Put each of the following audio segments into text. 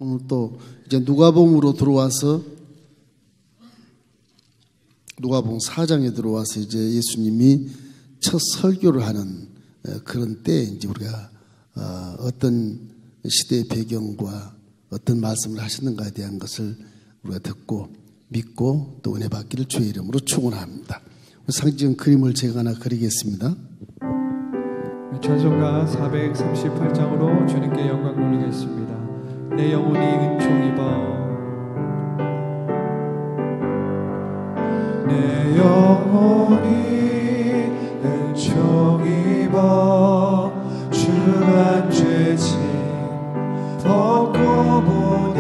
오늘 또 이제 누가복음으로 들어와서 누가복음 4장에 들어와서 이제 예수님이 첫 설교를 하는 그런 때에 이제 우리가 어떤 시대의 배경과 어떤 말씀을 하셨는가에 대한 것을 우리가 듣고 믿고 또 은혜 받기를 주의 이름으로 축원합니다. 상징 그림을 제가 하나 그리겠습니다. 찬송가 438장으로 주님께 영광 돌리겠습니다. 내 영혼이 은총 입어 내 영혼이 은총 입어 주만 죄짐 벗고 보니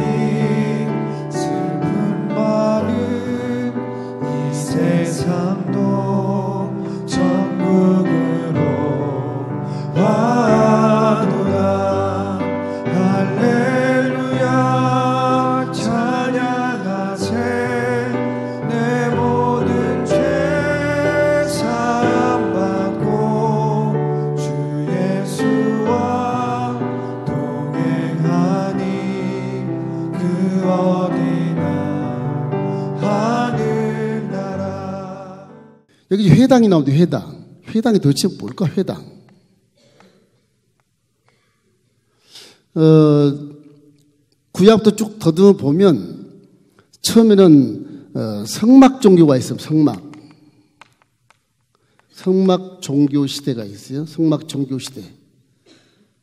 슬픈 마음 이 세상도 천국으로 와도다. 할렐루야 찬양하세 내 모든 죄 사함받고 주 예수와 동행하니 그 어디나 하늘나라. 여기 회당이 나오는데 회당이 도대체 뭘까? 회당. 구약도 쭉 더듬어 보면 처음에는 성막 종교가 있어요. 성막 종교 시대가 있어요. 성막 종교 시대.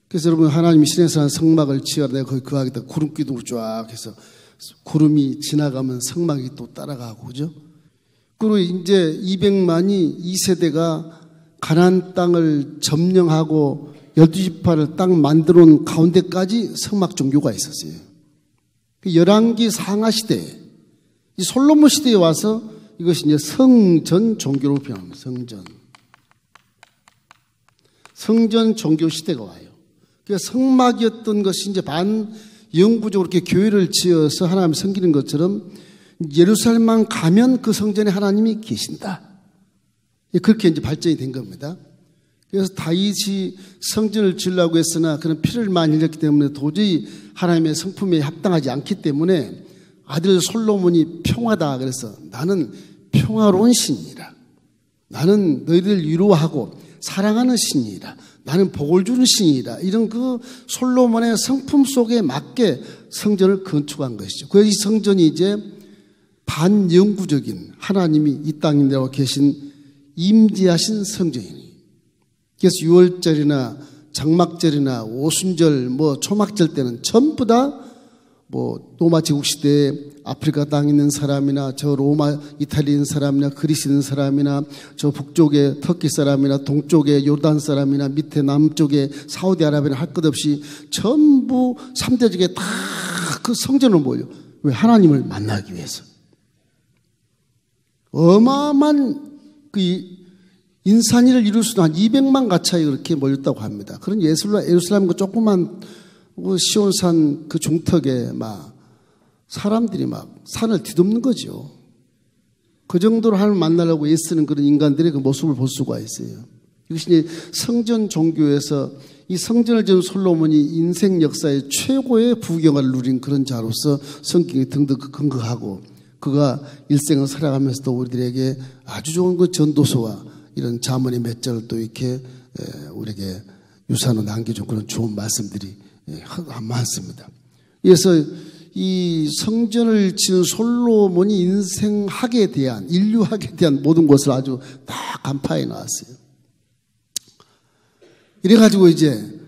그래서 여러분 하나님이 신에서 한 성막을 지어라 내가 거기 거하겠다. 구름 기둥으로 쫙 해서 구름이 지나가면 성막이 또 따라가고 그죠? 그리고 이제 200만이 이 세대가 가나안 땅을 점령하고 12지파를 딱 만들어 놓은 가운데까지 성막 종교가 있었어요. 열왕기 상하 시대, 이 솔로몬 시대에 와서 이것이 이제 성전 종교로 변합니다. 성전 종교 시대가 와요. 그래서 성막이었던 것이 이제 반영구적으로 이렇게 교회를 지어서 하나님 섬기는 것처럼 예루살렘만 가면 그 성전에 하나님이 계신다. 그렇게 이제 발전이 된 겁니다. 그래서 다윗이 성전을 지으려고 했으나 그런 피를 많이 흘렸기 때문에 도저히 하나님의 성품에 합당하지 않기 때문에 아들 솔로몬이 평화다. 그래서 나는 평화로운 신이라. 나는 너희를 위로하고 사랑하는 신이라. 나는 복을 주는 신이라. 이런 그 솔로몬의 성품 속에 맞게 성전을 건축한 것이죠. 그래서 이 성전이 이제 반영구적인 하나님이 이 땅에 내와 계신 임재하신 성전이니. 그래서 6월절이나 장막절이나 오순절, 초막절 때는 전부 다 로마 제국 시대에 아프리카 땅에 있는 사람이나 저 로마 이탈리아 있는 사람이나 그리스 있는 사람이나 저 북쪽에 터키 사람이나 동쪽에 요르단 사람이나 밑에 남쪽에 사우디아라비아나 할 것 없이 전부 3대적에 다 그 성전을 모여. 왜? 하나님을 만나기 위해서. 어마어마한 그 인산이를 이룰 수도 한 200만 가차에 그렇게 몰렸다고 합니다. 그런 예루살렘 그 조그만 시온산 그 중턱에 사람들이 산을 뒤덮는 거죠. 그 정도로 하나님을 만나려고 애쓰는 그런 인간들의 그 모습을 볼 수가 있어요. 이것이 이제 성전 종교에서 이 성전을 지은 솔로몬이 인생 역사의 최고의 부경을 누린 그런 자로서 성경에 등등 근거하고 그가 일생을 살아가면서도 우리들에게 아주 좋은 그 전도서와 이런 자문의 몇 절을 또 이렇게 우리에게 유산으로 남겨준 그런 좋은 말씀들이 많습니다. 그래서 이 성전을 지은 솔로몬이 인생학에 대한 인류학에 대한 모든 것을 아주 다 간파해 놨어요. 이래가지고 이제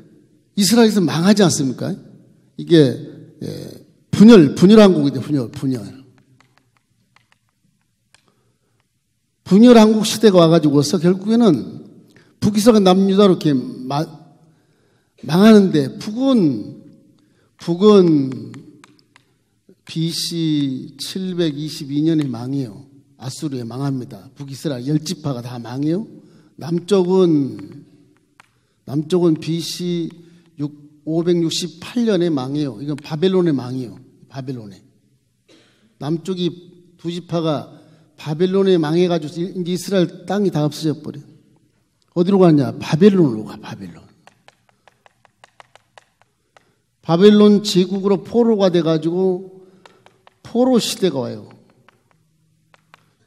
이스라엘에서 망하지 않습니까? 이게 분열왕국이죠. 분열왕국 시대가 와가지고서 결국에는 북이스라엘과 남유다로 이렇게 망하는데 북은 BC 722년에 망해요. 아수르에 망합니다. 북이스라엘 10지파가 다 망해요. 남쪽은 BC 568년에 망해요. 이건 바벨론에 망해요. 바벨론에. 남쪽이 2지파가 바벨론에 망해가지고 이제 이스라엘 땅이 다 없어져 버려요. 어디로 가냐? 바벨론으로 가, 바벨론. 바벨론 제국으로 포로가 돼가지고 포로 시대가 와요.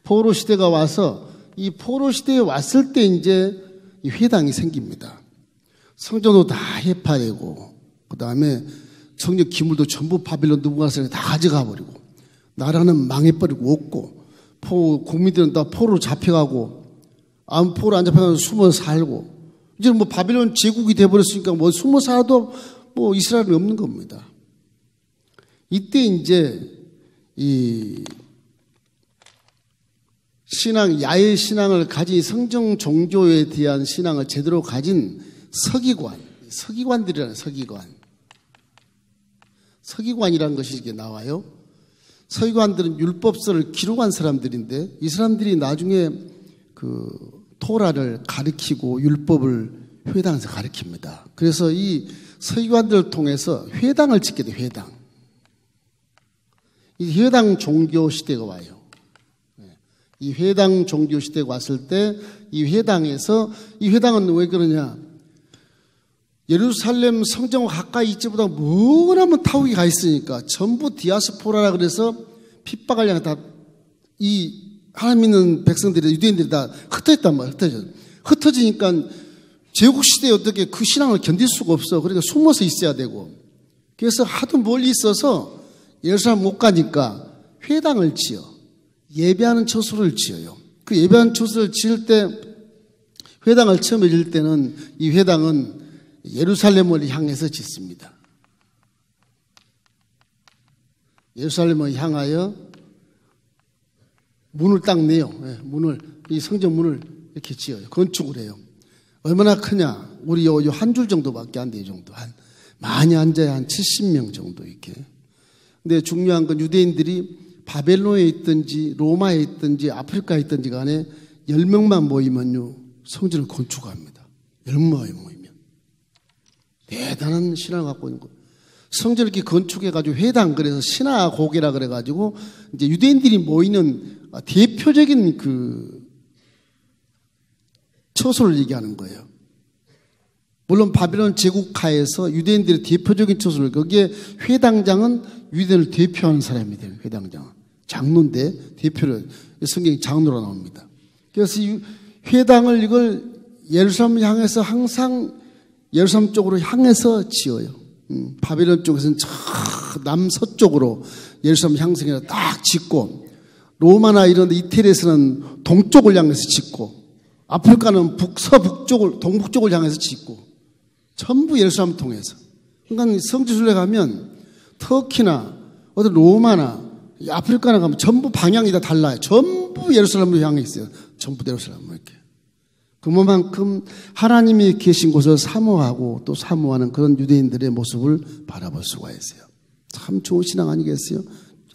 포로 시대가 와서 이 포로 시대에 왔을 때 이제 이 회당이 생깁니다. 성전도 다 해파되고, 그 다음에 성전 기물도 전부 바벨론 느부갓네살이 다 가져가 버리고, 나라는 망해버리고 없고, 국민들은 다 포로로 잡혀가고, 아무 포로 안 잡혀가서 숨어 살고, 이제 뭐 바벨론 제국이 돼버렸으니까 뭐 숨어 살아도 뭐 이스라엘은 없는 겁니다. 이때 이제 이 신앙, 야외 신앙을 가진 성경 종교에 대한 신앙을 제대로 가진 서기관들이라는 서기관이라는 것이 이게 나와요. 서기관들은 율법서를 기록한 사람들인데 이 사람들이 나중에 그 토라를 가르치고 율법을 회당에서 가르칩니다. 그래서 이 서기관들을 통해서 회당을 짓게 돼요. 회당. 이 회당 종교 시대가 와요. 이 회당 종교 시대가 왔을 때 이 회당에서, 이 회당은 왜 그러냐, 예루살렘 성전과 가까이 있지보다 뭐나면 타국이 가 있으니까 전부 디아스포라라 그래서 핍박을 향해 다 이 하나님 믿는 백성들이, 유대인들이 다 흩어졌단 말이에요. 흩어지니까 제국시대에 어떻게 그 신앙을 견딜 수가 없어. 그러니까 숨어서 있어야 되고, 그래서 하도 멀리 있어서 예루살렘 못 가니까 회당을 지어 예배하는 처소를 지어요. 그 예배하는 처소를 지을 때, 회당을 처음에 지을 때는 이 회당은 예루살렘을 향해서 짓습니다. 예루살렘을 향하여 문을 딱 내요. 문을, 이 성전 문을 이렇게 지어요. 건축을 해요. 얼마나 크냐? 우리 요 한 줄 정도밖에 안 돼요. 정도. 많이 앉아야 한 70명 정도 이렇게. 근데 중요한 건 유대인들이 바벨론에 있든지 로마에 있든지 아프리카에 있든지 간에 10명만 모이면요 성전을 건축합니다. 10명이 모이면. 대단한 신앙을 갖고 있는 거예요. 성전을 이렇게 건축해가지고 회당, 그래서 신화고개라 그래가지고 이제 유대인들이 모이는 대표적인 그 처소를 얘기하는 거예요. 물론 바벨론 제국하에서 유대인들의 대표적인 처소를, 거기에 회당장은 유대인을 대표하는 사람이 돼요. 회당장은 장로인데 대표를, 성경에 장로로 나옵니다. 그래서 이 회당을 이걸 예루살렘을 향해서 항상 예루살렘 쪽으로 향해서 지어요. 바벨론 쪽에서는 저 남서쪽으로 예루살렘 향성이라 딱 짓고, 로마나 이런 이태리에서는 동쪽을 향해서 짓고, 아프리카는 서북쪽을, 동북쪽을 향해서 짓고, 전부 예루살렘을 통해서. 그러니까 성지순례 가면 터키나 어떤 로마나 아프리카나 가면 전부 방향이 다 달라요. 전부 예루살렘으로 향해 있어요. 전부 예루살렘으로 이렇게. 그만큼 하나님이 계신 곳을 사모하고 또 사모하는 그런 유대인들의 모습을 바라볼 수가 있어요. 참 좋은 신앙 아니겠어요?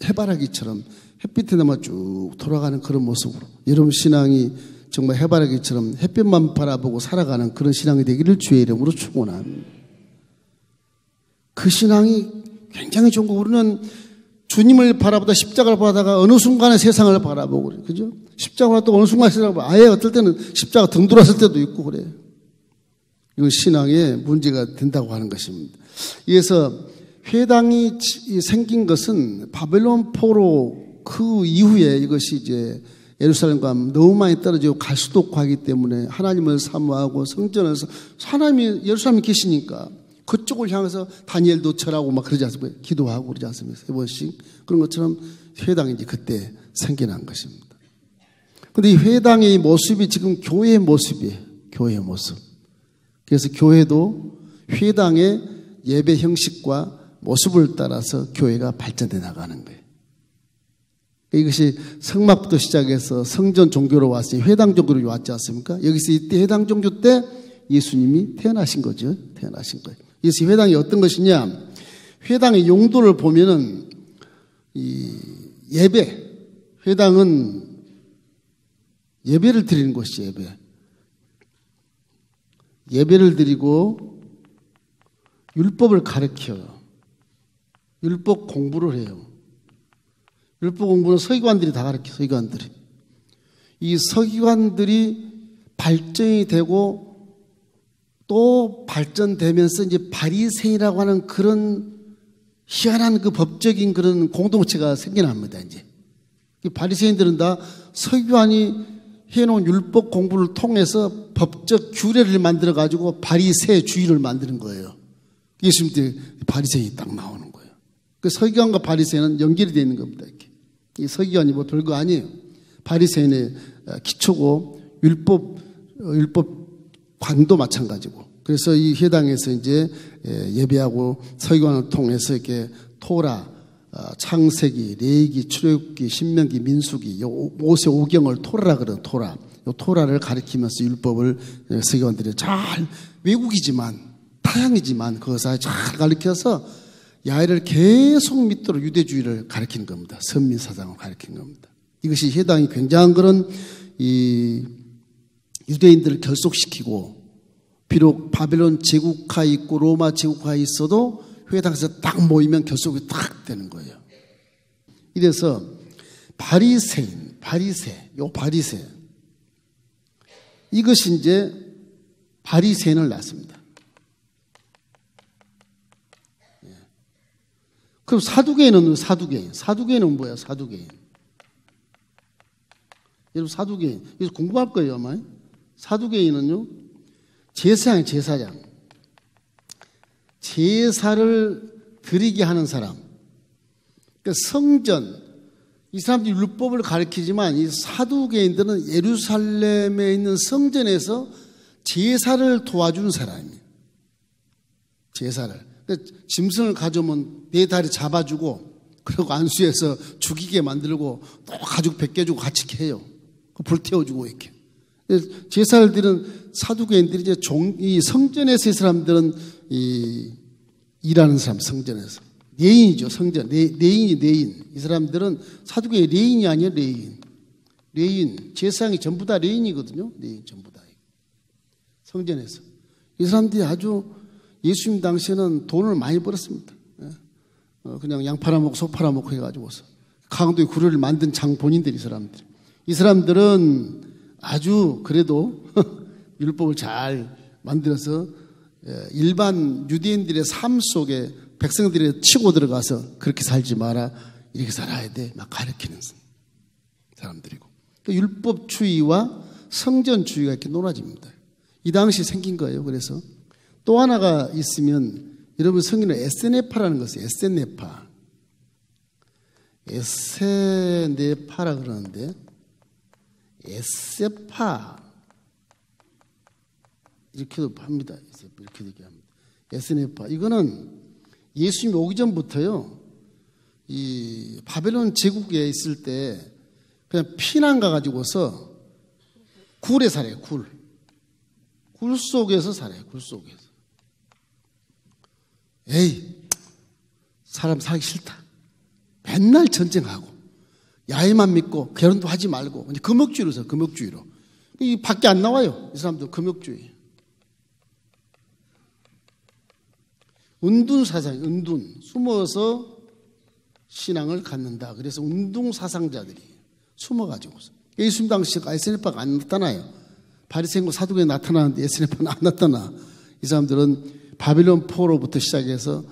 해바라기처럼 햇빛에 남아 쭉 돌아가는 그런 모습으로. 여러분 신앙이 정말 해바라기처럼 햇빛만 바라보고 살아가는 그런 신앙이 되기를 주의 이름으로 축원합니다. 그 신앙이 굉장히 좋은 거. 우리는 주님을 바라보다 십자가를 보다가 어느 순간에 세상을 바라보고 그래요. 그죠? 십자가가 또 어느 순간에 세상을 바라보고, 아예 어떨 때는 십자가 등 돌았을 때도 있고 그래요. 이건 신앙에 문제가 된다고 하는 것입니다. 그래서 회당이 생긴 것은 바벨론 포로 그 이후에 이것이 이제 예루살렘과 너무 많이 떨어지고 갈 수도 없고 하기 때문에 하나님을 사모하고 성전에서 하나님이 예루살렘에 계시니까 그쪽을 향해서 다니엘도 절하고 막 그러지 않습니까? 기도하고 그러지 않습니까? 3번씩. 그런 것처럼 회당이 이제 그때 생겨난 것입니다. 그런데 이 회당의 모습이 지금 교회의 모습이에요. 교회의 모습. 그래서 교회도 회당의 예배 형식과 모습을 따라서 교회가 발전해 나가는 거예요. 이것이 성막부터 시작해서 성전 종교로 왔으니 회당 종교로 왔지 않습니까? 여기서 이때 회당 종교 때 예수님이 태어나신 거죠. 태어나신 거예요. 그래서 회당이 어떤 것이냐? 회당의 용도를 보면은 이 예배, 회당은 예배를 드리는 곳이 예배. 예배를 드리고 율법을 가르쳐요. 율법 공부를 해요. 율법 공부는 서기관들이 다 가르쳐요. 서기관들이. 이 서기관들이 발전이 되고 또 발전되면서 이제 바리새인이라고 하는 그런 희한한 그 법적인 그런 공동체가 생겨납니다, 이제. 바리새인들은 다 서기관이 해놓은 율법 공부를 통해서 법적 규례를 만들어가지고 바리새주의를 만드는 거예요. 예수님 때 바리새인이 딱 나오는 거예요. 그 서기관과 바리새인은 연결이 되어 있는 겁니다, 이렇게. 이 서기관이 뭐 별거 아니에요. 바리새인의 기초고 율법관도 마찬가지고. 그래서 이 회당에서 이제 예배하고 서기관을 통해서 이렇게 토라, 창세기, 레위기, 출애굽기, 신명기, 민수기, 요 모세 오경을 토라라 그래요. 토라. 요 토라를 가리키면서 율법을 서기관들이 잘 외국이지만 타향이지만 그것을 잘 가리켜서 야훼를 계속 믿도록 유대주의를 가리키는 겁니다. 선민 사상을 가리키는 겁니다. 이것이 해당이 굉장한 그런 이 유대인들을 결속시키고 비록 바벨론 제국하에 있고 로마 제국하에 있어도 회당에서 딱 모이면 결속이 딱 되는 거예요. 이래서 바리새 이것이 이제 바리새인을 낳습니다. 그럼 사두개인은 뭐야? 사두개인. 여러분 사두개인 이거 궁금할 거예요 아마. 사두개인은요 제사장. 제사를 드리게 하는 사람. 그러니까 성전, 이 사람들이 율법을 가르치지만 이 사두개인들은 예루살렘에 있는 성전에서 제사를 도와주는 사람이에요. 제사를. 그러니까 짐승을 가져오면 내 다리 잡아주고 그리고 안수해서 죽이게 만들고 또 가죽 벗겨주고 같이 해요. 불태워주고 이렇게. 제사를 드리는 사두개인들이 이제 이 성전에서 이 사람들은 일하는 사람, 성전에서. 레인이죠, 성전. 레인. 이 사람들은 사두개의 레인이 아니에요, 레인. 제사장이 전부 다 레인이거든요. 레인 전부 다. 성전에서. 이 사람들이 아주 예수님 당시에는 돈을 많이 벌었습니다. 그냥 양 팔아먹고 소 팔아먹고 해가지고서. 강도의 구례를 만든 장본인들이 이 사람들은 아주 그래도 율법을 잘 만들어서 일반 유대인들의 삶 속에 백성들이 치고 들어가서 그렇게 살지 마라, 이렇게 살아야 돼, 막 가르치는 사람들이고. 그러니까 율법주의와 성전주의가 이렇게 놀아집니다. 이 당시 생긴 거예요. 그래서 또 하나가 있으면 여러분 성경에 에세네파라는 것이 에세네파라 그러는데 에세파 이렇게도 합니다. 이렇게 얘기합니다. 에세네파 이거는 예수님이 오기 전부터요. 이 바벨론 제국에 있을 때 그냥 피난 가가지고서 굴에 살아요. 굴 속에서 살아요. 굴 속에서. 에이, 사람 살기 싫다. 맨날 전쟁하고 야훼만 믿고 결혼도 하지 말고 금욕주의로 서 금욕주의로. 이 밖에 안 나와요. 이 사람들 금욕주의. 은둔 사상, 숨어서 신앙을 갖는다. 그래서 운동 사상자들이 숨어가지고서 예수님 당시 에세네파가 안 나타나요. 바리새인과 사두개인이 나타나는데 에세네파는 안 나타나. 이 사람들은 바빌론 포로부터 시작해서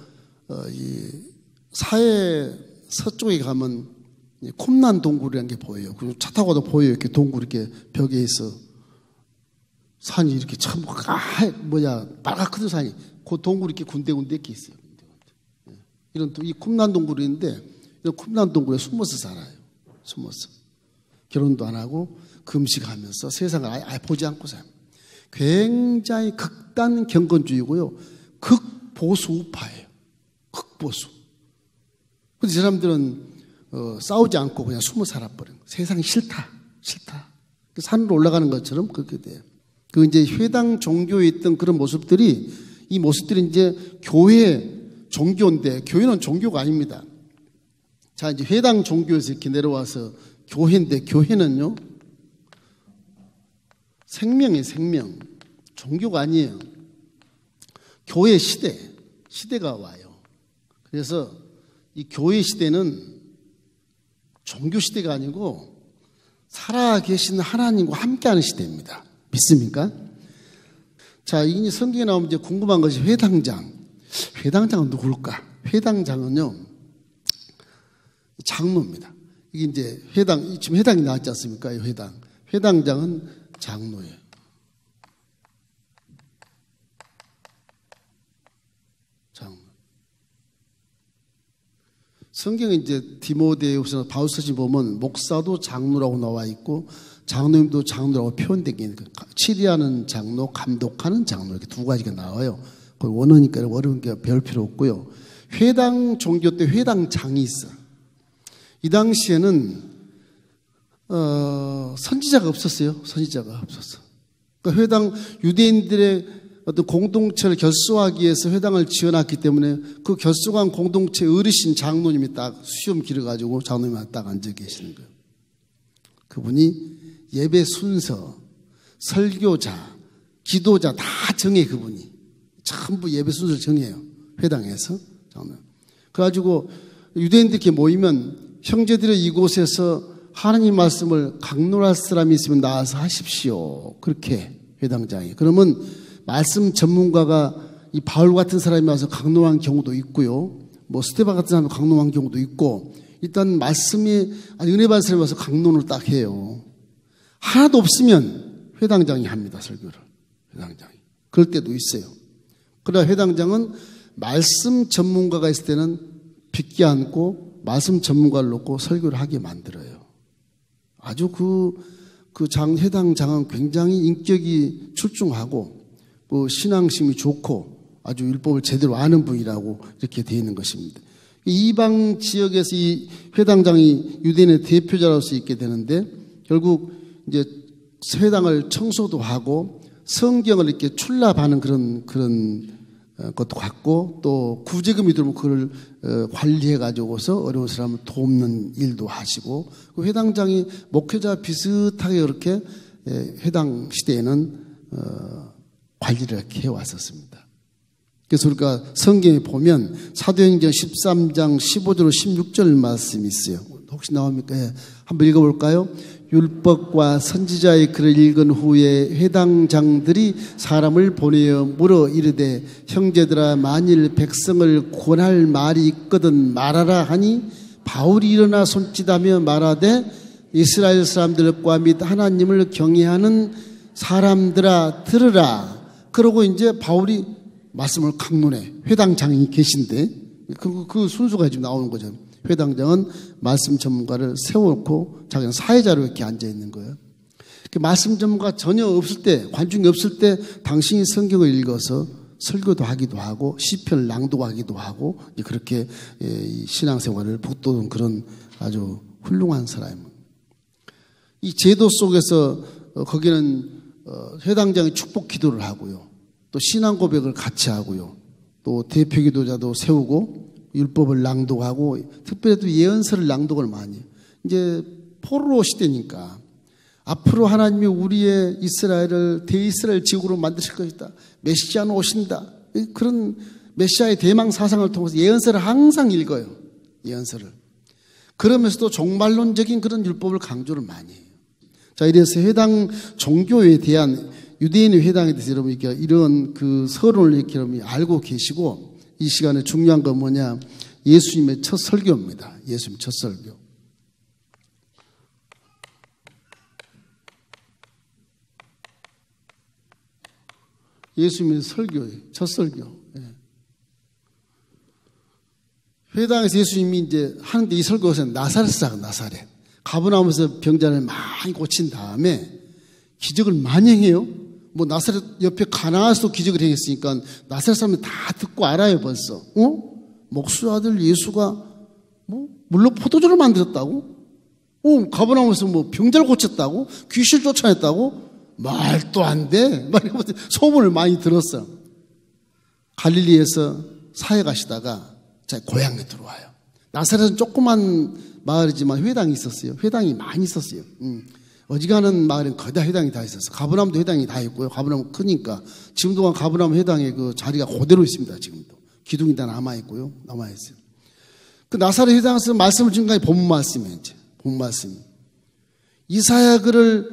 이 사해 서쪽에 가면 콤난 동굴이라는 게 보여요. 그리고 차 타고도 보여요. 이렇게 동굴 이렇게 벽에 있어 산이 이렇게 참 빨갛거든 산이. 그 동굴이 이렇게 군데군데 이렇게 있어요. 이런 이 콤난 동굴이 있는데 이런 콤난 동굴에 숨어서 살아요. 숨어서 결혼도 안 하고 금식하면서 세상을 아예 보지 않고 살아요. 굉장히 극단 경건주의고요. 극보수 우파예요. 극보수. 근데 이 사람들은 싸우지 않고 그냥 숨어 살아버린 거예요. 세상이 싫다. 산으로 올라가는 것처럼 그렇게 돼요. 그 이제 회당 종교에 있던 그런 모습들이 이제 교회 종교인데 교회는 종교가 아닙니다. 자, 이제 회당 종교에서 이렇게 내려와서 교회인데 교회는요. 생명이에요, 생명. 종교가 아니에요. 교회 시대가 와요. 그래서 이 교회 시대는 종교 시대가 아니고 살아계신 하나님과 함께하는 시대입니다. 믿습니까? 자, 이 성경에 나오면 이제 궁금한 것이 회당장은 누굴까? 회당장은요, 장로입니다. 이게 이제 지금 회당이 나왔지 않습니까? 이 회당. 회당장은 장로예요. 장로. 성경에 이제 디모데후서 바울서신 보면 목사도 장로라고 나와 있고 장로님도 장로라고 표현된 게 치리하는 장로, 감독하는 장로 이렇게 두 가지가 나와요. 그 원어니까 어려운 게 배울 필요 없고요. 회당 종교 때 회당장이 있어. 이 당시에는 선지자가 없었어요. 선지자가 없었어. 그러니까 회당 유대인들의 어떤 공동체를 결속하기 위해서 회당을 지어놨기 때문에 그 결속한 공동체 어르신 장로님이 딱 수염 길어가지고 장로님이 딱 앉아 계시는 거예요. 그분이 예배 순서, 설교자, 기도자 다 정해. 그분이 전부 예배 순서를 정해요. 회당에서. 그래가지고 유대인들이 이렇게 모이면 형제들이 이곳에서 하나님 말씀을 강론할 사람이 있으면 나와서 하십시오. 그렇게 회당장이. 그러면 말씀 전문가가 이 바울 같은 사람이 와서 강론한 경우도 있고요. 뭐 스테반 같은 사람이 강론한 경우도 있고, 일단 말씀이 은혜 받은 사람이 와서 강론을 딱 해요. 하나도 없으면 회당장이 합니다. 설교를. 회당장이. 그럴 때도 있어요. 그러나 회당장은 말씀 전문가가 있을 때는 빗게 앉고 말씀 전문가를 놓고 설교를 하게 만들어요. 아주 회당장은 굉장히 인격이 출중하고 신앙심이 좋고 아주 율법을 제대로 아는 분이라고 이렇게 되어 있는 것입니다. 이방 지역에서 이 회당장이 유대인의 대표자로서 있게 되는데 결국 이제 회당을 청소도 하고 성경을 이렇게 출납하는 그런 것도 갖고 또 구제금이 들어오면 그걸 관리해 가지고서 어려운 사람을 돕는 일도 하시고 그 회당장이 목회자 비슷하게 그렇게 회당 시대에는 관리를 이렇게 해왔었습니다. 그래서 우리가 성경에 보면 사도행전 13장 15절 16절 말씀이 있어요. 혹시 나옵니까? 한번 읽어볼까요? 율법과 선지자의 글을 읽은 후에 회당장들이 사람을 보내어 물어 이르되 형제들아 만일 백성을 권할 말이 있거든 말하라 하니 바울이 일어나 손짓하며 말하되 이스라엘 사람들과 및 하나님을 경외하는 사람들아 들으라. 그러고 이제 바울이 말씀을 강론해. 회당장이 계신데 그 순수가 지금 나오는 거죠. 회당장은 말씀 전문가를 세워놓고 자기는 사회자로 이렇게 앉아있는 거예요. 말씀 전문가 전혀 없을 때, 관중이 없을 때 당신이 성경을 읽어서 설교도 하기도 하고 시편을 낭독하기도 하고 그렇게 신앙생활을 북돋은 그런 아주 훌륭한 사람입니다. 이 제도 속에서 거기는 회당장이 축복 기도를 하고요. 또 신앙 고백을 같이 하고요. 또 대표 기도자도 세우고 율법을 낭독하고 특별히 또 예언서를 낭독을 많이 해요. 이제 포로 시대니까 앞으로 하나님이 우리의 이스라엘을 대이스라엘 지국으로 만드실 것이다. 메시아는 오신다. 그런 메시아의 대망 사상을 통해서 예언서를 항상 읽어요. 예언서를. 그러면서도 종말론적인 그런 율법을 강조를 많이 해요. 자, 이래서 회당 종교에 대한 유대인의 회당에 대해서 여러분 이런 그 서론을 이렇게 여러분이 알고 계시고 이 시간에 중요한 건 뭐냐? 예수님의 첫 설교입니다. 예수님 첫 설교. 예수님의 설교예요. 첫 설교. 회당에서 예수님이 이제 하는데 이 설교에서 나사렛에서 나사렛. 가버나움에서 병자를 많이 고친 다음에 기적을 많이 행해요. 뭐 나사렛 옆에 가나안에서도 기적을 행했으니까 나사렛 사람들 다 듣고 알아요 벌써. 목수 아들 예수가 물로 포도주를 만들었다고? 가버나움에서 뭐 병자를 고쳤다고? 귀신을 쫓아냈다고? 말도 안 돼. 소문을 많이 들었어. 갈릴리에서 사회 가시다가 자기 고향에 들어와요. 나사렛은 조그만 마을이지만 회당이 있었어요. 회당이 많이 있었어요. 어지간한 마을은 거의 다 회당이 다 있었어요. 가버나움도 회당이 다 있고요. 가버나움 크니까 지금도 가버나움 회당의 그 자리가 그대로 있습니다. 지금도 기둥이 다 남아 있고요. 남아 있어요. 그 나사렛 회당에서 말씀을 지금까지 본 말씀이에요. 이제 본 말씀. 이사야 글을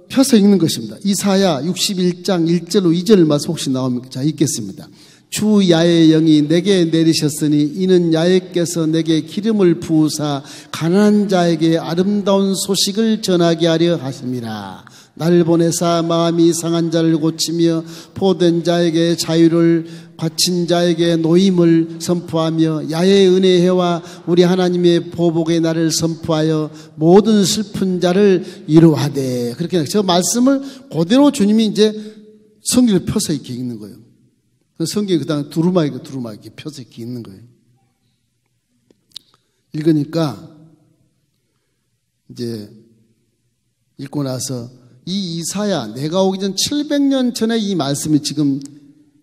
펴서 읽는 것입니다. 이사야 61장 1절로 2절 말씀 혹시 나옵니까? 자, 읽겠습니다. 주 야훼의 영이 내게 내리셨으니 이는 야훼께서 내게 기름을 부으사 가난한 자에게 아름다운 소식을 전하게 하려 하심이라. 나를 보내사 마음이 상한 자를 고치며 포된 자에게 자유를, 갇힌 자에게 노임을 선포하며 야훼의 은혜와 우리 하나님의 보복의 날을 선포하여 모든 슬픈 자를 위로하되. 그렇게 저 말씀을 그대로 주님이 이제 성경을 펴서 이렇게 읽는 거예요. 성경이 그 다음에 두루마 이렇게 펴서 이렇게 읽는 거예요. 읽으니까 이제 읽고 나서 이 이사야, 내가 오기 전 700년 전에 이 말씀이 지금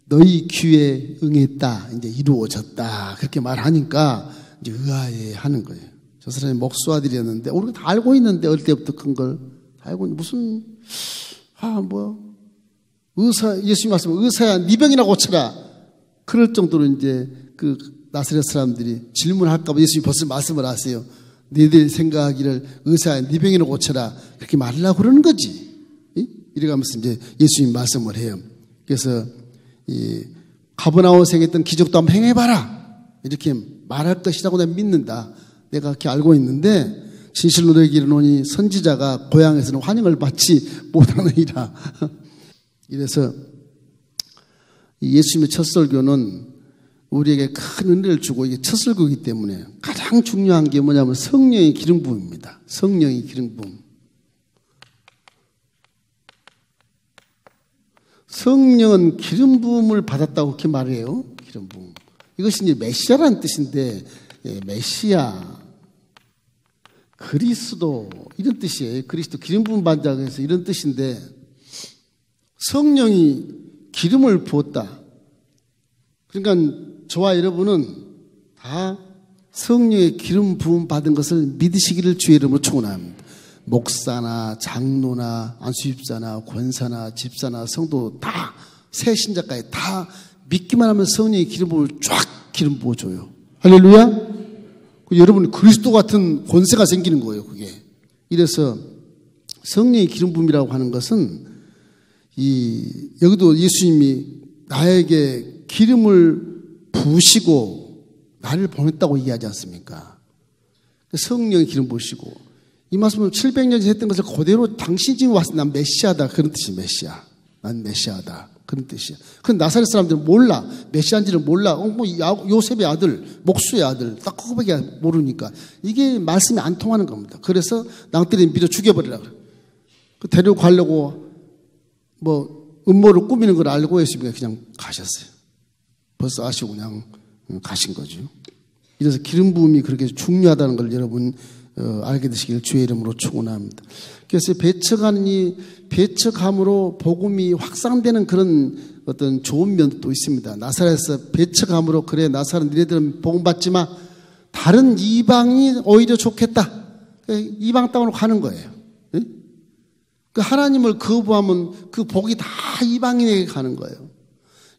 너희 귀에 응했다, 이제 이루어졌다, 그렇게 말하니까 이제 의아해 하는 거예요. 저 사람이 목수아들이었는데, 우리가 다 알고 있는데, 어릴 때부터 큰 걸 다 알고 있는데, 무슨, 예수님 말씀, 의사야, 네 병이나 고쳐라. 그럴 정도로 이제 그 나사렛 사람들이 질문할까봐 예수님이 벌써 말씀을 하세요. 너희들 생각하기를 의사야, 네 병이나 고쳐라. 그렇게 말하려고 그러는 거지. 이래가면서 이제 예수님 말씀을 해요. 그래서 이 가버나움에 행했던 기적도 한번 행해봐라. 이렇게 말할 것이라고 내가 믿는다. 내가 그렇게 알고 있는데 진실로 너에게 이르노니 선지자가 고향에서는 환영을 받지 못하느니라. 이래서 예수님의 첫 설교는 우리에게 큰 은혜를 주고 이게 첫 설교이기 때문에 가장 중요한 게 뭐냐면 성령의 기름 부음입니다. 성령의 기름 부음. 성령은 기름 부음을 받았다고 그렇게 말해요. 기름 부음. 이것이 이제 메시아라는 뜻인데, 메시아, 그리스도 이런 뜻이에요. 그리스도 기름 부음 받는다고 해서 이런 뜻인데, 성령이 기름을 부었다. 그러니까 저와 여러분은 다 성령의 기름 부음 받은 것을 믿으시기를 주의 이름으로 축원합니다. 목사나 장로나 안수집사나 권사나 집사나 성도 다 새신자까지 다 믿기만 하면 성령의 기름 부음을 쫙 기름 부어줘요. 할렐루야. 여러분 그리스도 같은 권세가 생기는 거예요. 그게. 이래서 성령의 기름 부음이라고 하는 것은 여기도 예수님이 나에게 기름을 부으시고 나를 보냈다고 얘기하지 않습니까? 성령의 기름 부으시고 이 말씀을 700년 전에 했던 것을 그대로 당신 지금 와서 난 메시아다. 그런 뜻이 메시아. 난 메시아다. 그런 뜻이야. 그런데 나사렛 사람들은 몰라. 메시아인지는 몰라. 요셉의 아들, 목수의 아들, 딱 그거밖에 모르니까. 이게 말씀이 안 통하는 겁니다. 그래서 낭떠러지 밀어 죽여버리라 그래. 데리고 가려고 음모를 꾸미는 걸 알고 예수님이 그냥 가셨어요. 벌써 아시고 그냥 가신 거죠. 이래서 기름 부음이 그렇게 중요하다는 걸 여러분 알게 되시길 주의 이름으로 축원합니다. 그래서 배척함으로 복음이 확산되는 그런 어떤 좋은 면도 있습니다. 나사렛에서 배척함으로 그래 나사렛 너희들은 복음 받지 마. 다른 이방이 오히려 좋겠다. 이방 땅으로 가는 거예요. 그 하나님을 거부하면 그 복이 다 이방인에게 가는 거예요.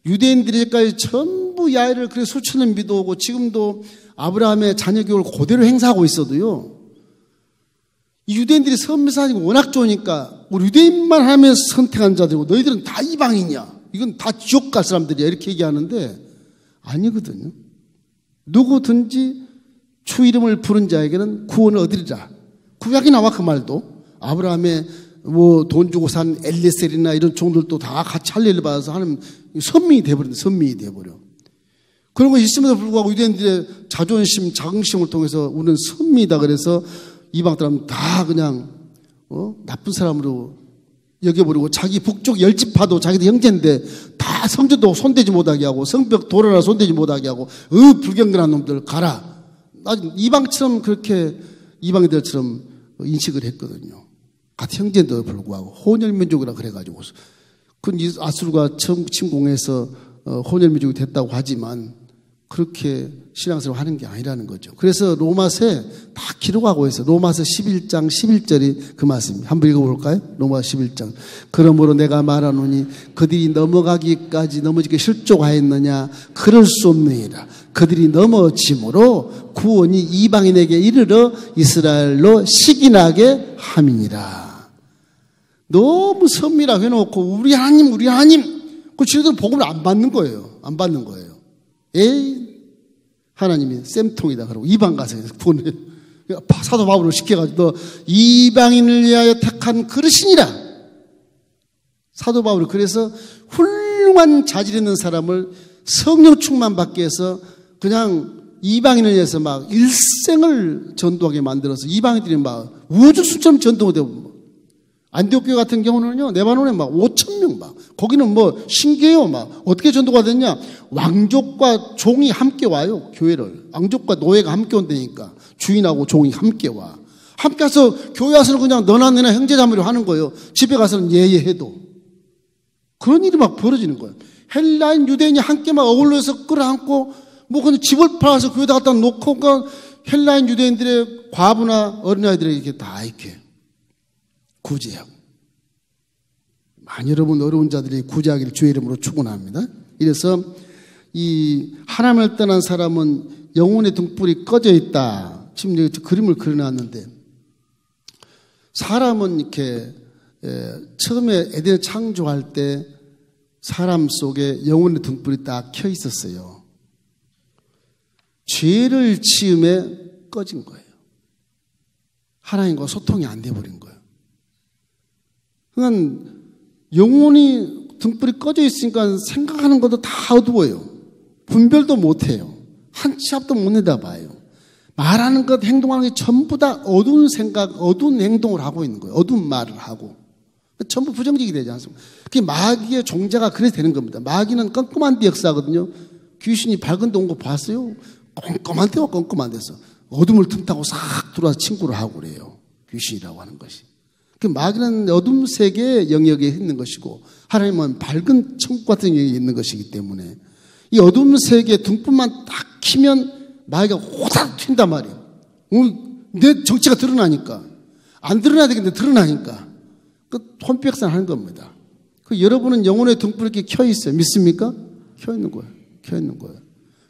유대인들까지 전부 야훼를 그래 수천 년 믿어오고 지금도 아브라함의 자녀 교육을 그대로 행사하고 있어도요. 이 유대인들이 선미산이 워낙 좋으니까 우리 유대인만 하면서 선택한 자들이고 너희들은 다 이방인이야. 이건 다 지옥 갈 사람들이야. 이렇게 얘기하는데 아니거든요. 누구든지 주 이름을 부른 자에게는 구원을 얻으리라. 구약이 나와 그 말도. 아브라함의 돈 주고 산 엘리셀이나 이런 종들도 다 같이 할례를 받아서 하는 선민이 돼버린다. 선민이 돼버려. 그런 것이 있음에도 불구하고 유대인들의 자존심, 자긍심을 통해서 우리는 선민이다. 그래서 이방 사람 다 그냥 나쁜 사람으로 여겨버리고 자기 북쪽 10지파도 자기들 형제인데 다 성전도 손대지 못하게 하고 성벽 돌아라 손대지 못하게 하고 불경건한 놈들 가라. 이방처럼 그렇게 이방인들처럼 인식을 했거든요. 같은 형제인데도 불구하고 혼혈민족이라 그래가지고 그 아수르가 처음 침공해서 혼혈민족이 됐다고 하지만 그렇게 신앙생활 하는 게 아니라는 거죠. 그래서 로마서에 다 기록하고 있어요. 로마서 11장 11절이 그 말씀입니다. 한번 읽어볼까요? 로마서 11장. 그러므로 내가 말하노니 그들이 넘어지게 실족하였느냐? 그럴 수 없느니라. 그들이 넘어짐으로 구원이 이방인에게 이르러 이스라엘로 식인하게 함이니라. 너무 선미라고 해놓고 우리 하나님 그 지네들 복음을 안 받는 거예요. 안 받는 거예요. 에이, 하나님이 쌤통이다. 그러고 이방 가서 구원해. 사도 바울을 시켜가지고 너 이방인을 위하여 택한 그릇이니라. 사도 바울이 그래서 훌륭한 자질 있는 사람을 성령 충만 받게 해서 그냥 이방인을 위해서 막 일생을 전도하게 만들어서 이방인들이 막 우주수처럼 전도가 되고, 안디옥 교회 같은 경우는요, 레바논에 막 5,000명 막, 거기는 뭐 신기해요. 막 어떻게 전도가 됐냐? 왕족과 종이 함께 와요, 교회를. 왕족과 노예가 함께 온다니까. 주인하고 종이 함께 와. 함께 와서 교회 와서는 그냥 너나 내나 형제자매로 하는 거예요. 집에 가서는 예예해도. 그런 일이 막 벌어지는 거예요. 헬라인, 유대인이 함께 막 어울려서 끌어안고, 뭐 그냥 집을 팔아서 교회에다 갖다 놓고, 그러니까 헬라인, 유대인들의 과부나 어린아이들에게 이렇게 다 이렇게 구제하고. 여러분 어려운 자들이 구제하기를 주의 이름으로 축원합니다. 이래서 이 하나님을 떠난 사람은 영혼의 등불이 꺼져 있다. 지금 여기 그림을 그려놨는데, 사람은 이렇게 처음에 에덴을 창조할 때 사람 속에 영혼의 등불이 딱 켜 있었어요. 죄를 지음에 꺼진 거예요. 하나님과 소통이 안 돼버린 거예요. 그러니까 영혼이 등불이 꺼져 있으니까 생각하는 것도 다 어두워요. 분별도 못해요. 한 치 앞도 못 내다봐요. 말하는 것, 행동하는 게 전부 다 어두운 생각, 어두운 행동을 하고 있는 거예요. 어두운 말을 하고. 전부 부정직이 되지 않습니까? 그게 마귀의 종자가 그래서 되는 겁니다. 마귀는 껌껌한 데 역사거든요. 귀신이 밝은 데 온 거 봤어요? 껌껌한 데와 껌껌한 데서 어둠을 틈타고 싹 들어와서 친구를 하고 그래요. 귀신이라고 하는 것이. 그 마귀는 어둠 세계의 영역에 있는 것이고, 하나님은 밝은 천국 같은 영역에 있는 것이기 때문에 이 어둠 세계의 등불만 딱 키면 마귀가 호닥 튄단 말이에요. 내 정체가 드러나니까. 안 드러나야 되겠는데 드러나니까. 그 혼백산 하는 겁니다. 그 여러분은 영혼의 등불이 이렇게 켜 있어요. 믿습니까? 켜 있는 거예요. 켜 있는 거예요.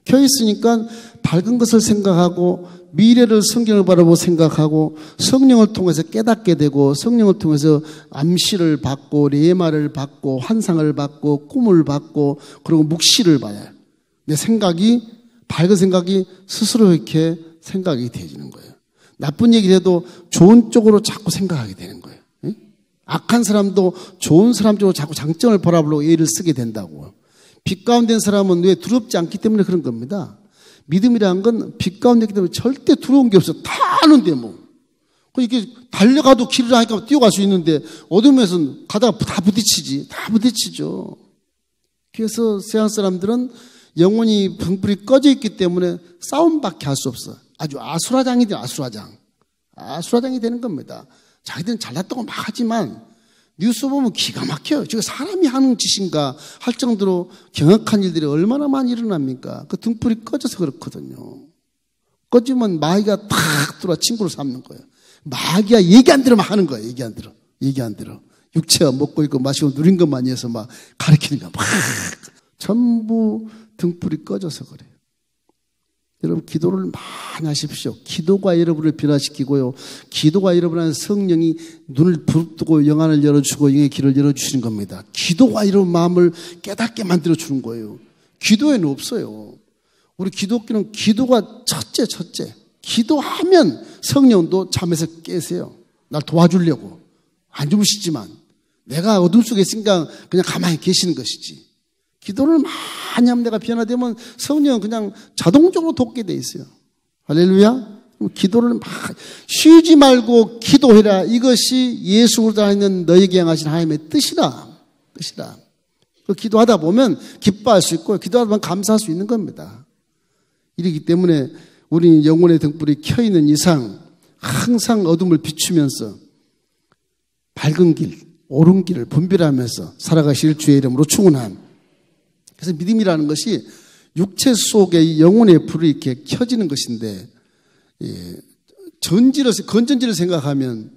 켜 있으니까 밝은 것을 생각하고, 미래를 성경을 바라보고 생각하고, 성령을 통해서 깨닫게 되고, 성령을 통해서 암시를 받고, 레마를 받고, 환상을 받고, 꿈을 받고, 그리고 묵시를 받아요. 내 생각이, 밝은 생각이 스스로 이렇게 생각이 되어지는 거예요. 나쁜 얘기를 해도 좋은 쪽으로 자꾸 생각하게 되는 거예요. 악한 사람도 좋은 사람 쪽으로 자꾸 장점을 바라보려고 예를 쓰게 된다고. 빛 가운데 있는 사람은 왜 두렵지 않기 때문에 그런 겁니다. 믿음이라는 건 빛 가운데 있기 때문에 절대 두려운 게 없어. 다 아는데 뭐. 이렇게 달려가도 길을 하니까 뛰어갈 수 있는데 어둠에서는 가다가 다 부딪히지. 다 부딪히죠. 그래서 세상 사람들은 영혼이 등불이 꺼져 있기 때문에 싸움밖에 할 수 없어. 아주 아수라장이 돼요. 아수라장이 되는 겁니다. 자기들은 잘났다고 막 하지만 뉴스 보면 기가 막혀요. 지금 사람이 하는 짓인가 할 정도로 경악한 일들이 얼마나 많이 일어납니까? 그 등불이 꺼져서 그렇거든요. 꺼지면 마귀가 탁 들어와 친구를 삼는 거예요. 마귀가 얘기 안 들으면 하는 거예요. 얘기 안 들어. 육체가 먹고 있고 마시고 누린 것만 해서 막 가르치는 거 막 전부 등불이 꺼져서 그래요. 여러분 기도를 많이 하십시오. 기도가 여러분을 변화시키고요. 기도가 여러분의 성령이 눈을 부릅뜨고 영안을 열어주고 영의 길을 열어주시는 겁니다. 기도가 여러분 마음을 깨닫게 만들어주는 거예요. 기도에는 없어요. 우리 기독교는 기도가 첫째. 기도하면 성령도 잠에서 깨세요. 날 도와주려고. 안 주무시지만 내가 어둠 속에 있으니까 그냥 가만히 계시는 것이지. 기도를 많이 하면 내가 변화되면 성령은 그냥 자동적으로 돕게 돼 있어요. 할렐루야. 기도를 막 쉬지 말고 기도해라. 이것이 예수로 다니는 너에게 향하신 하나님의 뜻이라. 그 기도하다 보면 기뻐할 수 있고 기도하다 보면 감사할 수 있는 겁니다. 이렇기 때문에 우리 영혼의 등불이 켜 있는 이상 항상 어둠을 비추면서 밝은 길, 옳은 길을 분별하면서 살아가실 주의 이름으로 축원합니다. 그래서 믿음이라는 것이 육체 속에 영혼의 불이 이렇게 켜지는 것인데, 건전지를 생각하면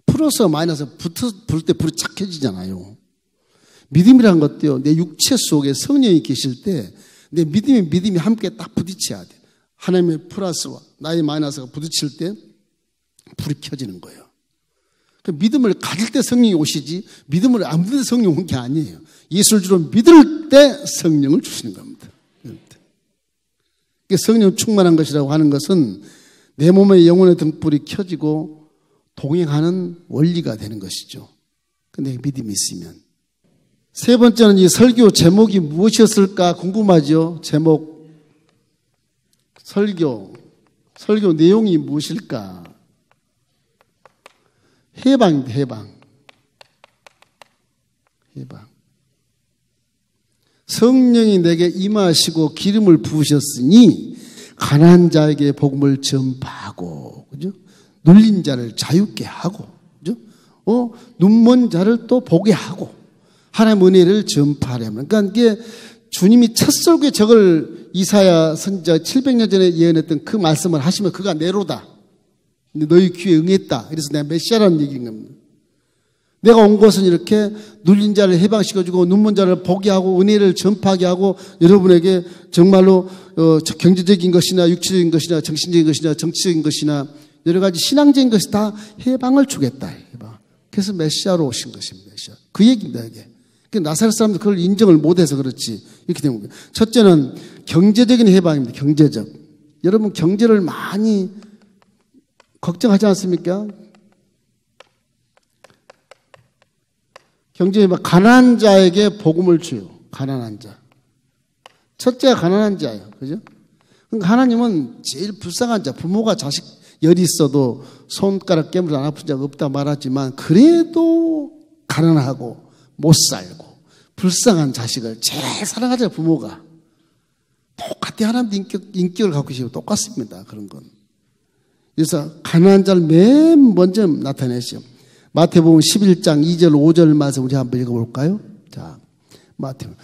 플러스 마이너스 불 때 불이 착 켜지잖아요. 믿음이라는 것도요, 내 육체 속에 성령이 계실 때 내 믿음이 함께 딱 부딪혀야 돼. 하나님의 플러스와 나의 마이너스가 부딪힐 때 불이 켜지는 거예요. 그 믿음을 가질 때 성령이 오시지 믿음을 안 믿을 때 성령이 온 게 아니에요. 예수를 주로 믿을 때 성령을 주시는 겁니다. 성령 충만한 것이라고 하는 것은 내 몸의 영혼의 등불이 켜지고 동행하는 원리가 되는 것이죠. 근데 믿음이 있으면. 세 번째는 이 설교 제목이 무엇이었을까 궁금하죠. 제목. 설교 내용이 무엇일까? 해방입니다. 해방. 성령이 내게 임하시고 기름을 부으셨으니 가난한 자에게 복음을 전파하고, 그죠? 눌린 자를 자유케 하고, 그죠? 눈먼 자를 또 보게 하고, 하나님의 은혜를 전파하려면. 그러니까 이게 주님이 첫 설교에 저걸 이사야 선지자 700년 전에 예언했던 그 말씀을 하시면 그가 네로다. 너희 귀에 응했다. 그래서 내가 메시아라는 얘기인 겁니다. 내가 온 것은 이렇게 눌린 자를 해방시켜주고 눈먼 자를 보게 하고 은혜를 전파하게 하고 여러분에게 정말로 경제적인 것이나 육체적인 것이나 정신적인 것이나 정치적인 것이나 여러 가지 신앙적인 것이 다 해방을 주겠다. 그래서 메시아로 오신 것입니다. 메시아. 그 얘기입니다. 이게. 나사렛 사람들 그걸 인정을 못해서 그렇지. 이렇게 된 겁니다. 첫째는 경제적인 해방입니다. 경제적. 여러분 경제를 많이 걱정하지 않습니까? 경제에 가난한 자에게 복음을 줘요. 가난한 자. 첫째가 가난한 자예요. 그죠? 그러니까 하나님은 제일 불쌍한 자, 부모가 자식 열이 있어도 손가락 깨물어 안 아픈 자가 없다 말하지만 그래도 가난하고 못 살고 불쌍한 자식을 제일 사랑하잖아요. 부모가. 똑같아. 하나님도 인격을 갖고 계시고 똑같습니다. 그런 건. 그래서 가난한 자를 맨 먼저 나타내시죠. 마태복음 11장 2절 5절 말씀 우리 한번 읽어볼까요? 자, 마태복음.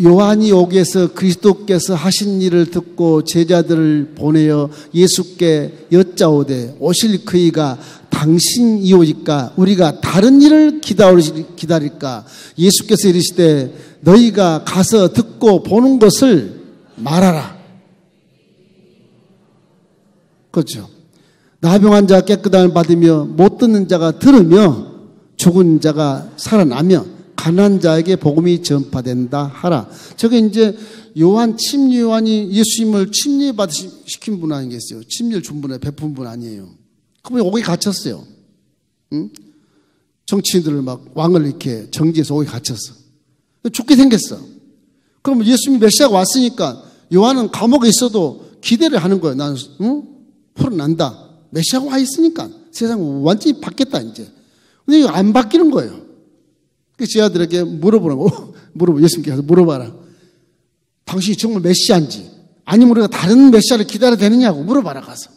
요한이 오게서 그리스도께서 하신 일을 듣고 제자들을 보내어 예수께 여짜오되 오실 그이가 당신이오니까 우리가 다른 일을 기다릴까? 예수께서 이르시되 너희가 가서 듣고 보는 것을 말하라. 그렇죠. 나병한 자가 깨끗함을 받으며 못 듣는 자가 들으며 죽은 자가 살아나며 가난한 자에게 복음이 전파된다 하라. 저게 이제 침례 요한이 예수님을 침례 받으신 분 아니겠어요? 침례를 준 분에 베푼 분 아니에요. 그분이 옥에 갇혔어요. 응? 정치인들을 막 왕을 이렇게 정지해서 옥에 갇혔어. 죽게 생겼어. 그럼 예수님이 메시아가 왔으니까 요한은 감옥에 있어도 기대를 하는 거예요. 나는 풀어난다. 메시아가 와 있으니까 세상 완전히 바뀌었다 이제. 근데 이거 안 바뀌는 거예요. 그 제자들에게 물어보라고. 예수님께서 물어봐라. 당신이 정말 메시아인지 아니면 우리가 다른 메시아를 기다려야 되느냐고 물어봐라 가서.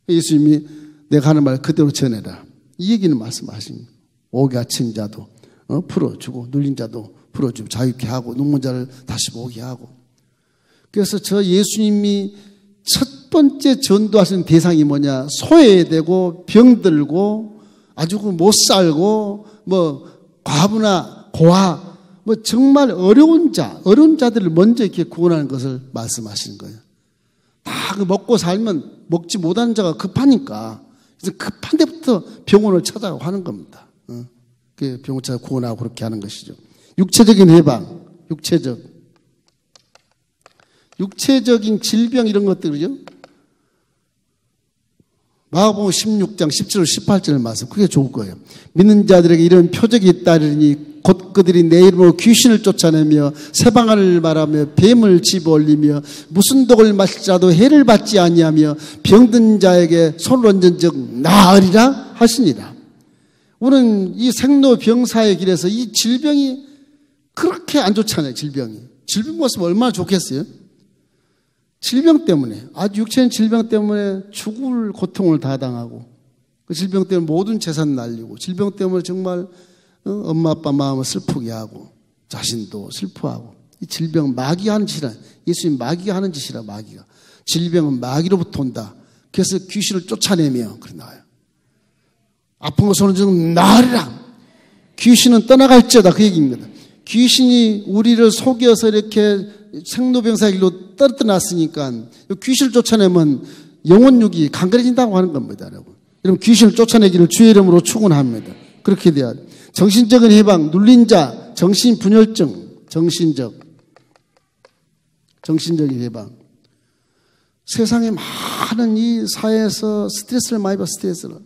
예수님이 내가 하는 말 그대로 전해라. 이 얘기는 말씀하십니다. 옥에 갇힌 자도 풀어주고 눌린 자도 풀어주고 자유케 하고 눈먼 자를 다시 보게 하고. 그래서 저 예수님이 첫 번째 전도하시는 대상이 뭐냐? 소외되고 병들고 아주 못 살고 과부나 고아 정말 어려운 자들을 먼저 이렇게 구원하는 것을 말씀하시는 거예요. 다 먹고 살면 먹지 못하는 자가 급하니까 그래서 급한 데부터 병원을 찾아가고 하는 겁니다. 그 병원 찾아 구원하고 그렇게 하는 것이죠. 육체적인 해방, 육체적인 질병 이런 것들이죠. 마가복음 16장 17절 18절 말씀 그게 좋을 거예요. 믿는 자들에게 이런 표적이 있다리니 곧 그들이 내 이름으로 귀신을 쫓아내며 새방언을 말하며 뱀을 집어올리며 무슨 독을 마실지라도 해를 받지 아니하며 병든 자에게 손을 얹은 즉 나으리라 하시니라. 우리는 이 생로병사의 길에서 이 질병이 그렇게 안 좋잖아요. 질병 모습 얼마나 좋겠어요. 질병 때문에 아주 육체적인 질병 때문에 죽을 고통을 다 당하고 그 질병 때문에 모든 재산 날리고 질병 때문에 정말 엄마 아빠 마음을 슬프게 하고 자신도 슬퍼하고 이 질병은 마귀가 하는 짓이라. 예수님 마귀가 하는 짓이라. 마귀가 질병은 마귀로부터 온다. 그래서 귀신을 쫓아내며 그래 나와요. 아픈 것으로는 좀 나으리라. 귀신은 떠나갈지어다 그 얘기입니다. 귀신이 우리를 속여서 이렇게 생로병사의 길로 떨어뜨려 놨으니까 귀신을 쫓아내면 영혼육이 강건해진다고 하는 겁니다. 여러분. 여러분 귀신을 쫓아내기를 주의 이름으로 축원합니다. 그렇게 돼야 돼. 정신적인 해방, 눌린 자, 정신분열증, 정신적인 해방. 세상에 많은 이 사회에서 스트레스를 많이 받아 스트레스를.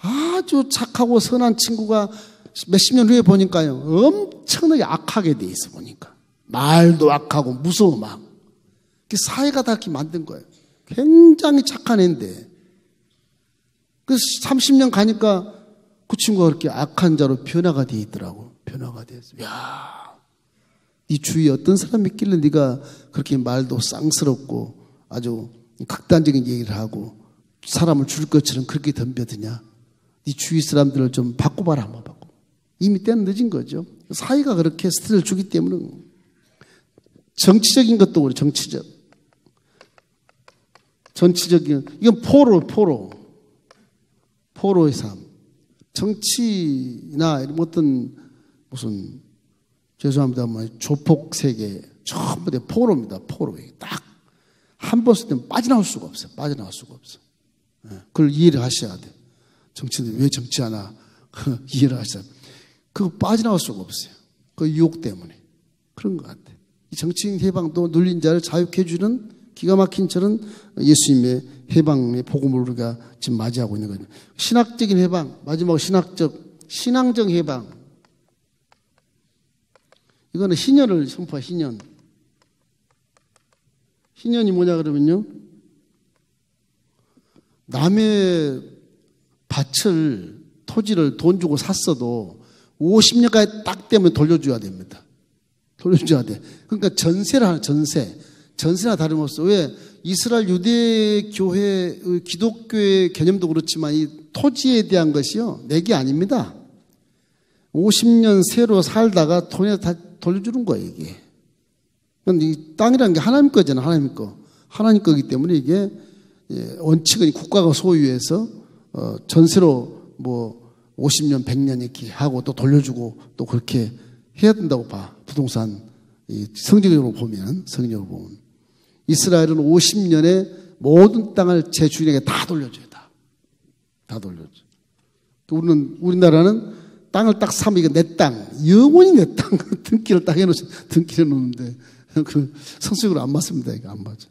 아주 착하고 선한 친구가 몇십 년 후에 보니까요. 엄청나게 악하게 돼 있어 보니까. 말도 악하고 무서워 막. 사회가 다 이렇게 만든 거예요. 굉장히 착한 애인데. 그래서 30년 가니까 그 친구가 그렇게 악한 자로 변화가 돼 있더라고. 변화가 돼서. 야, 네 주위에 어떤 사람이 있길래 네가 그렇게 말도 쌍스럽고 아주 극단적인 얘기를 하고 사람을 죽일 것처럼 그렇게 덤벼드냐. 네 주위 사람들을 좀 바꿔봐라 한번 바꿔. 이미 때는 늦은 거죠. 사회가 그렇게 스트레스를 주기 때문에. 정치적인 것도 그래. 정치적인 이건 포로의 삶. 정치나 이런 어떤 무슨 죄송합니다. 조폭 세계 전부 다 포로입니다. 포로. 딱 한 번 쓸 때는 빠져나올 수가 없어요. 그걸 이해를 하셔야 돼. 정치인들이 왜 정치하나 이해를 하셔야 돼. 그거 빠져나올 수가 없어요. 그 유혹 때문에. 그런 것 같아. 이 정치인 해방도 눌린 자를 자유케 해주는 기가 막힌 저런 예수님의 해방의 복음을 우리가 지금 맞이하고 있는 거죠. 신학적인 해방, 마지막 신앙적 해방. 이거는 희년을 선포한 희년. 희년이 뭐냐 그러면요. 남의 밭을, 토지를 돈 주고 샀어도 50년까지 딱 되면 돌려줘야 됩니다. 돌려줘야 돼. 그러니까 전세를 하는 전세나 다름없어. 왜? 이스라엘 유대교회, 기독교의 개념도 그렇지만 이 토지에 대한 것이요. 내게 아닙니다. 50년 새로 살다가 돈에 다 돌려주는 거예요, 이게. 이 땅이라는 게 하나님 거잖아, 하나님 거. 하나님 거기 때문에 이게 원칙은 국가가 소유해서 전세로 뭐 50년, 100년 이렇게 하고 또 돌려주고 또 그렇게 해야 된다고 봐. 부동산 성경적으로 보면 이스라엘은 50년에 모든 땅을 제 주인에게 다 돌려줘요. 다 돌려줘. 우리나라는 땅을 딱 사면 이거 내 땅, 영원히 내 땅 등기를 딱 해놓는데 그 성격으로 안 맞습니다. 이거 안 맞아.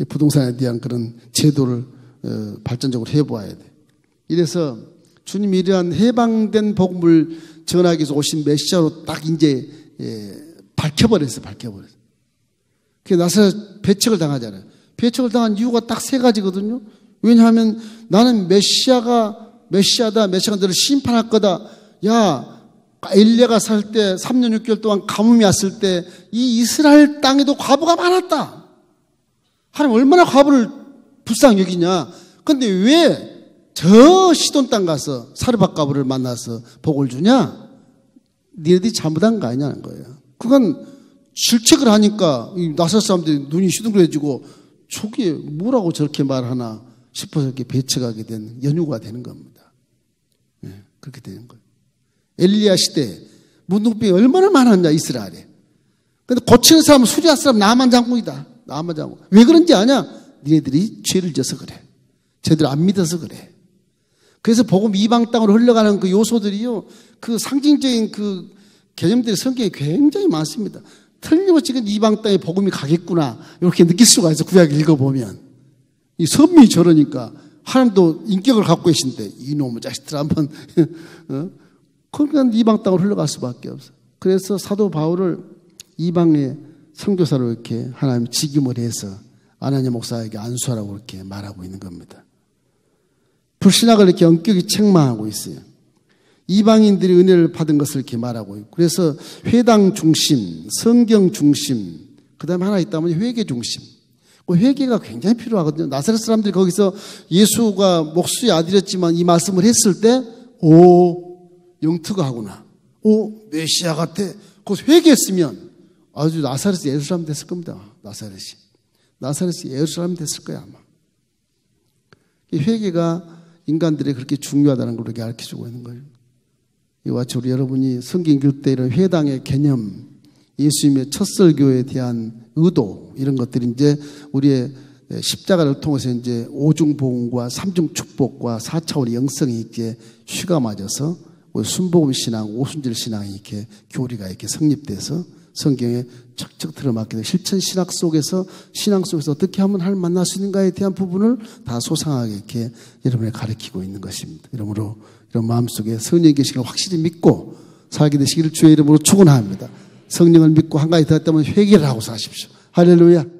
부동산에 대한 그런 제도를 발전적으로 해봐야 돼. 이래서 주님이 이러한 해방된 복음을 전하기 위해서 오신 메시아로 딱 이제 밝혀버렸어요. 그래서 나사렛 배척을 당하잖아요. 배척을 당한 이유가 딱 세 가지거든요. 왜냐하면 나는 메시아다. 메시아가 너를 심판할 거다. 야, 엘리야가 살 때 3년 6개월 동안 가뭄이 왔을 때 이 이스라엘 땅에도 과부가 많았다. 하나님 얼마나 과부를 불쌍히 여기냐. 그런데 왜 저 시돈 땅 가서 사르밧 과부를 만나서 복을 주냐? 니네들이 잘못한 거 아니냐는 거예요. 그건 질책을 하니까 이 나사렛 사람들이 눈이 시둥그레지고 저게 뭐라고 저렇게 말하나 싶어서 이렇게 배척하게 된 연유가 되는 겁니다. 네, 그렇게 되는 거예요. 엘리야 시대 문둥병이 얼마나 많았냐 이스라엘에. 근데 고치는 사람은 수리할 사람 나만 장군이다. 나만 장군. 왜 그런지 아냐? 니네들이 죄를 져서 그래. 제대로 안 믿어서 그래. 그래서 복음 이방 땅으로 흘러가는 그 요소들이요. 그 상징적인 그 개념들이 성경에 굉장히 많습니다. 틀림없이 이방 땅에 복음이 가겠구나. 이렇게 느낄 수가 있어. 구약을 읽어보면. 이 선민이 저러니까 하나님도 인격을 갖고 계신데 이놈의 자식들 한번 그러니까 이방 땅으로 흘러갈 수밖에 없어. 그래서 사도 바울을 이방의 선교사로 이렇게 하나님 직임을 해서 아나니아 목사에게 안수하라고 이렇게 말하고 있는 겁니다. 불신학을 이렇게 엄격히 책망하고 있어요. 이방인들이 은혜를 받은 것을 이렇게 말하고 있고, 그래서 회당 중심, 성경 중심, 그 다음에 하나 있다면 회개 중심. 그 회개가 굉장히 필요하거든요. 나사렛 사람들이 거기서 예수가 목수의 아들이었지만 이 말씀을 했을 때, 영특가 하구나. 메시아 같아. 거기서 회개했으면 아주 나사렛이 예루살렘 됐을 겁니다. 나사렛이 예루살렘 됐을 거야, 아마. 이 회개가 인간들이 그렇게 중요하다는 걸 이렇게 가르쳐주고 있는 거예요. 이와 같이 우리 여러분이 성경 읽을 때 이런 회당의 개념, 예수님의 첫 설교에 대한 의도, 이런 것들이 이제 우리의 십자가를 통해서 이제 오중복음과 삼중축복과 4차원의 영성이 이렇게 휘가 맞아서 순복음 신앙, 오순절 신앙이 이렇게 교리가 이렇게 성립돼서 성경에 척척 들어맞게 실천 신학 속에서 어떻게 하면 하나님을 만날 수 있는가에 대한 부분을 다 소상하게 이렇게 여러분에 가르치고 있는 것입니다. 이러므로 이런 마음속에 성령의 계시를 확실히 믿고 살게 되시기를 주의 이름으로 축원합니다. 성령을 믿고 한 가지 더 했다면 회개를 하고 사십시오. 할렐루야.